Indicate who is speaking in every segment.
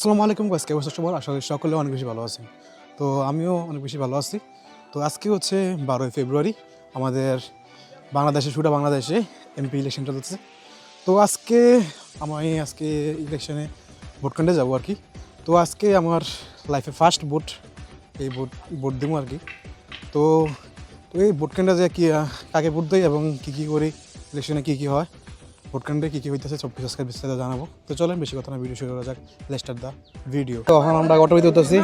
Speaker 1: আসসালামু আলাইকুম গাইস, কে অবস্থা সবার? আশা করি সকলে অনেক বেশি ভালো আছেন। তো আমিও অনেক বেশি ভালো আছি। তো আজকে হচ্ছে 12ই ফেব্রুয়ারি, আমাদের বাংলাদেশে এমপি ইলেকশন চলতেছে। তো আজকে ইলেকশনে ভোট কেন্দ্রে যাবো আর কি। তো আজকে আমার লাইফে ফার্স্ট ভোট, এই ভোট দেবো আর কি। তো তো এই ভোট কেন্দ্রে যে কি কাকে ভোট দেয় এবং কী করি, ইলেকশনে কী হয়, ভোট কেন্দ্রে কী হইতেছে সব কিছু আজকে বিস্তারিত জানাবো। তো চলেন বেশি কথা না, ভিডিও শুরু করা যাক। Let's start the video. তো এখন আমরা অটোতে উঠতেছি,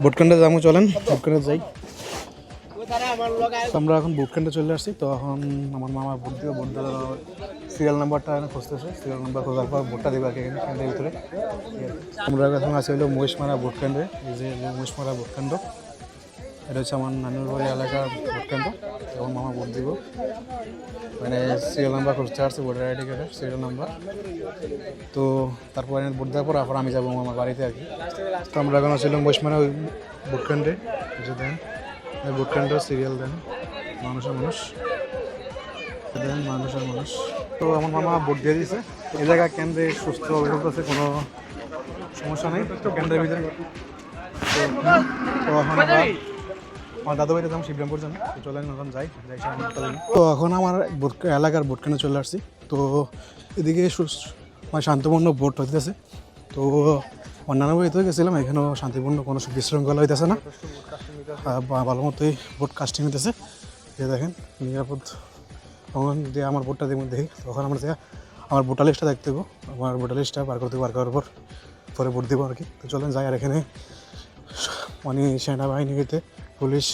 Speaker 1: ভোট কেন্দ্রে যাবো। চলেন ভোট কেন্দ্রে যাই। আমরা এখন ভোট কেন্দ্রে চলে আসছি। তো এখন আমার মামা ভোট দেওয়ার সিরিয়াল নাম্বারটা খুঁজতেছে। সিরিয়াল নাম্বার খোঁজার পর ভোটটা দেবো আর কি কেন্দ্রের ভিতরে। আমরা এখন আছি হলো মহিষমারা ভোট কেন্দ্রে। এই যে মহিষমারা ভোট কেন্দ্র, এটা হচ্ছে আমার নানুর বাড়ি এলাকার ভোট কেন্দ্র। তখন মামা ভোট দিব, মানে সিরিয়াল নাম্বার খুঁজতে আসছে, ভোটার আইডি কার্ডের সিরিয়াল নাম্বার। তো তারপরে ভোট দেওয়ার পর আমি যাবো আমার বাড়িতে আর কি। তো আমরা এখন ছিলাম মহিষমারা ওই ভোট কেন্দ্রে। যে দেন ভোট কেন্দ্র সিরিয়াল দেন, মানুষের মানুষ। তো আমার মামা ভোট দিয়ে দিয়েছে। এই জায়গায় কেন্দ্রে সুস্থভাবে চলতেছে, কোনো সমস্যা নেই কেন্দ্রের ভিতরে। তো এখন আমার দাদু বাড়িতে যাবো শিবরামপুর জানি। তো চলেন এখন যাই। তো এখন আমার এলাকার ভোট কেন্দ্রে চলে আসছি। তো এদিকে মানে শান্তিপূর্ণ ভোট হইতেছে। তো অন্যান্য বাড়িতেও গেছিলাম, এখানেও শান্তিপূর্ণ কোনো বিশৃঙ্খলা হইতেছে না, ভালো মতোই ভোট কাস্টিং হইতেছে। যে দেখেন নিরাপদ। তখন যে আমার ভোটটা দেখি, তখন আমরা যে আমার ভোটার লিস্টটা দেখতে দেবো, আমার ভোটার লিস্টটা বার করার পরে ভোট দেবো আর কি। তো চলেন যাই। আর এখানে মানে সেনাবাহিনী হইতে পুলিশ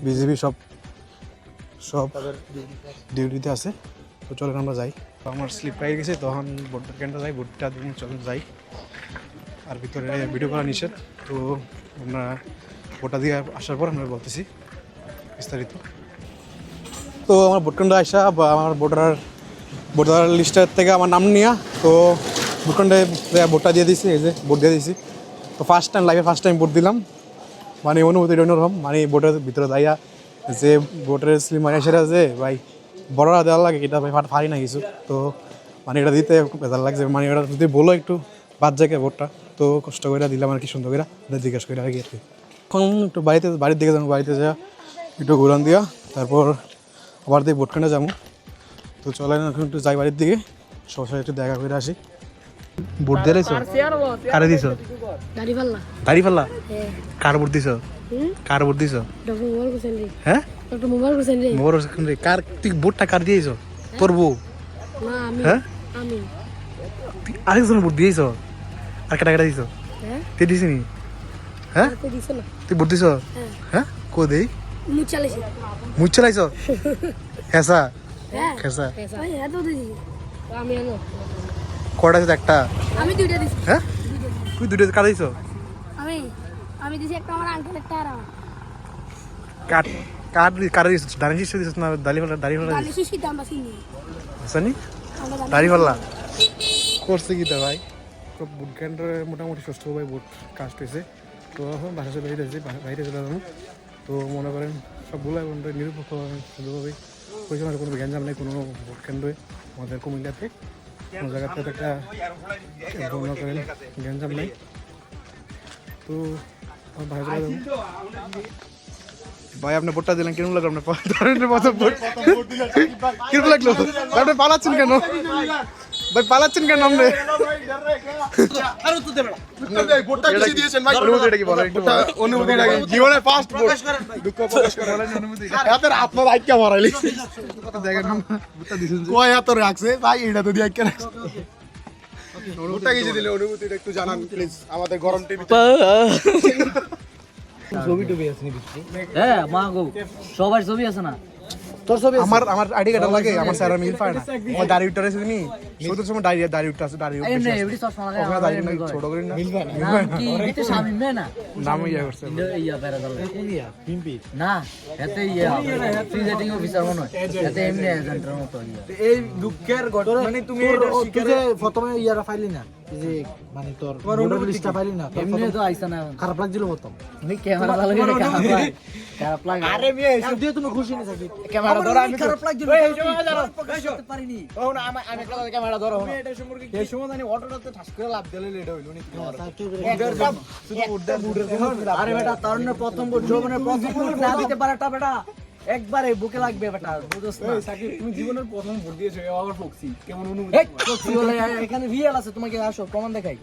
Speaker 1: বিজিবি সব ডিউটিতে আছে। তো চলেন আমরা যাই। তো আমার স্লিপ পাই গেছে, তখন ভোটার কেন্দ্রে যাই, ভোটটা দিন। চলেন যাই। আর ভিতরে ভিডিও করা নিষেধ। তো আমরা ভোটটা দিয়ে আসার পর আমরা বলতেছি বিস্তারিত। তো আমার ভোট কেন্দ্রে আসা বা আমার ভোটার লিস্টের থেকে আমার নাম নিয়ে, তো ভোট কেন্দ্রে ভোটটা দিয়ে দিয়েছি। এই যে ভোট দিয়ে দিয়েছি। তো ফার্স্ট টাইম ভোট দিলাম, মানে অনুভূতিটা অন্যরকম। মানে ভোটের ভিতরে দাইয়া যে ভোটের স্লিপ মানে সেটা যে ভাই বড়রা দেওয়ার লাগে, এটা ভাই ফারি না কিছু। তো মানে এটা দিতে বেজার লাগছে, মানে এটা যদি বলো একটু বাদ জায়গায় ভোটটা, তো কষ্ট করে দিলাম আর কি, সুন্দর করে জিজ্ঞেস করে আর কি। এখন একটু বাড়ির দিকে যাবো, বাড়িতে যা একটু ঘুরান দিয়া তারপর আবার দিয়ে ভোট কেন্দ্রে যাবো। তো চলেন এখন একটু যাই বাড়ির দিকে, সবার সাথে একটু দেখা করে আসি। ভোট দিয়ে কারে দিছ? দাড়িপাল্লা। কার ভোট দিছ? হ্যাঁ কার? তুই ভোটটা কার দিয়েছ? তোর বউ? হ্যাঁ আরেকজন ভোট দিয়েছ? আর কেটা দিছ? তুই দিস নি? হ্যাঁ তুই ভোট দিছ? হ্যাঁ কো দেই মুখ চালাইছ? খেসা কটা দিছ? একটা? হ্যাঁ তুই দুইটা কার দিছ?
Speaker 2: আমি দিছি একটা, আমার আঙ্কেল একটা। আর
Speaker 1: কার দিছ? দাঁড়িয়ে দিছ না দাড়িপাল্লা
Speaker 2: দালি শিশি দাম বাসিনি
Speaker 1: জানি দাড়িপাল্লা করছে কি তা ভাই। তো বুট কেন্দ্রে মোটামুটি সুস্থভাবে বুট কাস্ট হয়েছে। তো এখন বাসা বাইরে চলে যাবো। তো মনে করেন সবগুলো নিরপেক্ষভাবে সুন্দরভাবে হয়েছে, মানে কোনো গ্যাঞ্জাম নেই কোনো ভোট কেন্দ্রে আমাদের কুমিল্লাতে। কোনো জায়গাতে একটা মনে করেন গ্যাঞ্জাম নেই। তো বাইরে চলে যাবো। ভাই আপনি ভোটটা দিলেন, কিরকম লাগলো? কিরকম লাগলো? আপনি পালাচ্ছেন কেন ভাই? পালাচ্ছেন কেন আপনি?
Speaker 3: সবার ছবি আছে না?
Speaker 1: তোর ছবি আমার আইডি কার্ড লাগে, আমার স্যার মিল পায় না। আমার দাড়ি উঠতে আছে নি, শুধু সময় দাড়ি উঠতে আছে, দাড়ি উঠতে
Speaker 3: এমনি এবিডি সব সময় লাগে।
Speaker 1: দাড়ি নাই ছোট করে না মিল পায় না।
Speaker 3: কি বিতে শামিম না?
Speaker 1: নাম ইয়া করছে
Speaker 3: ইয়া বেরা দল পিম্পি না, এতে ইয়া প্রিজাইডিং অফিসার মনে হয়, এতে এমনি এজেন্টের মতো ইয়া।
Speaker 4: এই দুঃখের ঘটনা মানে তুমি এটা শিকারে প্রথমে ইয়ারা ফাইলি না, এই যে মানে তোর ভোটার লিস্টটা ফাইলি না,
Speaker 3: এমনি তো আইসা না,
Speaker 4: খারাপ লাগছিল প্রথম।
Speaker 3: আমি ক্যামেরা ভালো করে খারাপ হয় খারাপ লাগে
Speaker 5: আরে মেয়ে
Speaker 4: আর দিয়ে তুমি খুশি না থাকি
Speaker 5: ক্যামেরা ধরো আমি
Speaker 4: খারাপ লাগছে
Speaker 5: এই সময় ধরো
Speaker 4: প্রকাশ করতে পারিনি
Speaker 5: ও না আমি একটা ক্যামেরা ধরো তুমি এটা সম্পর্কে এই সময় জানি অটোটাতে ঠাস করে লাভ দিলে লেট হইলো নি তোমার শুধু উড়তে
Speaker 4: আরে বেটা তার না প্রথম ভোট জীবনের প্রথম ভোট না দিতে পারাটা বেটা একবারে বুকে লাগবে বেটা বুঝছ না
Speaker 5: সাকিব তুমি জীবনের প্রথম ভোট দিয়েছো আবার ফক্সি কেমন অনুভূতি
Speaker 4: এই সত্যি বলে এখানে রিয়েল আছে তোমাকে আসো প্রমাণ দেখাই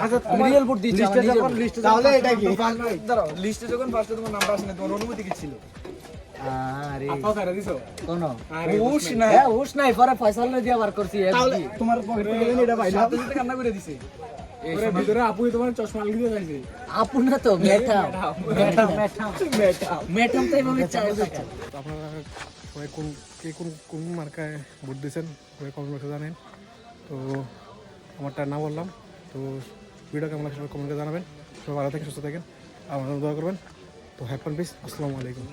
Speaker 4: আচ্ছা তোমার রিয়েল ভোট দিচ্ছি আমার নিজের
Speaker 5: তাহলে এটা কি ধরো লিস্টে যখন ফার্স্টে তোমার নাম্বার আসে না তোমার অনুভূতি কি ছিল
Speaker 4: আরে
Speaker 5: আপা ফেরা দিছো
Speaker 4: কোন
Speaker 5: হুশ না
Speaker 4: হ্যাঁ হুশ নাই পরে ফয়সাল নে দিয়া বার করছি
Speaker 5: তাহলে তোমার পকেট থেকে জানি এটা পাইলা সাথে সাথে কান্না করে দিছে ওরে ভিতরে আপুই তোমার চশমা লাগিয়ে দিয়েছে
Speaker 4: আপু না তো মেঠাম মেঠাম তো এইভাবে চাই
Speaker 1: তো আপনারা সবাই কোন মার্কায় ভোট দিয়েছেন সবাই কমেন্ট বক্সে জানেন। তো আমারটা না বললাম, তো ভিডিও কেমন লাগছে সবাই কমেন্টে জানাবেন। সবাই ভালো থাকেন, সুস্থ থাকেন, আমার জন্য দোয়া করবেন। তো হ্যাপি পিস, আসসালামু আলাইকুম।